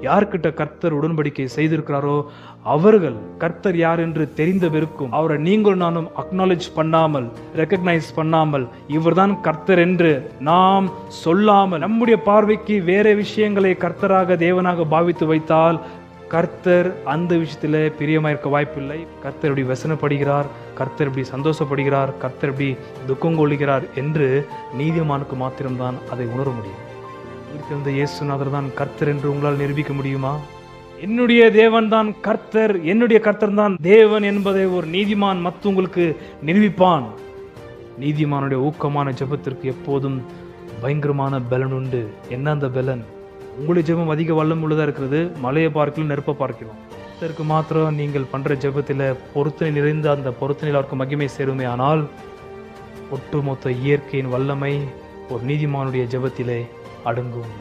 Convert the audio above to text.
யார்கிட்ட கர்த்தர் உடன்படிக்கை செய்திருக்கிறாரோ அவர்கள் கர்த்தர் யார் என்று தெரிந்த பிறக்கும் அவரை நீங்களும் நானும் அக்னாலேஜ் பண்ணாமல், ரெக்கக்னைஸ் பண்ணாமல், இவர்தான் கர்த்தர் என்று நாம் சொல்லாமல் நம்முடைய பார்வைக்கு வேற விஷயங்களை கர்த்தராக தேவனாக பாவித்து வைத்தால் கர்த்தர் அந்த விஷயத்துல பிரியமா இருக்க வாய்ப்பில்லை. கர்த்தர் இப்படி வசனப்படுகிறார், கர்த்தர் இப்படி சந்தோஷப்படுகிறார், கர்த்தர் இப்படி துக்கம் கொள்ளுகிறார் என்று நீதிமானுக்கு மாத்திரம்தான் அதை உணர முடியும். இருந்த இயேசுநாதர் தான் கர்த்தர் என்று உங்களால் நிரூபிக்க முடியுமா? என்னுடைய தேவன் தான் கர்த்தர், என்னுடைய கர்த்தர் தான் தேவன் என்பதை ஒரு நீதிமான் மற்றவங்களுக்கு நிரூபிப்பான். நீதிமானுடைய ஊக்கமான ஜெபத்திற்கு எப்போதும் பயங்கரமான பலன் உண்டு. என்ன அந்த பலன்? உங்களுடைய ஜெபம் அதிக வல்லம் உள்ளதா இருக்கிறது. மலையை பார்க்கலாம், நெருப்பை பார்க்கலாம். கர்த்தருக்கு மாத்திரம் நீங்கள் பண்ற ஜெபத்தில் பொருத்தனை நிறைந்த அந்த பொருத்தனையில் அவருக்கு மகிமை சேருமே. ஆனால் ஒட்டுமொத்த இயற்கையின் வல்லமை ஒரு நீதிமானுடைய ஜெபத்திலே அடங்கும்.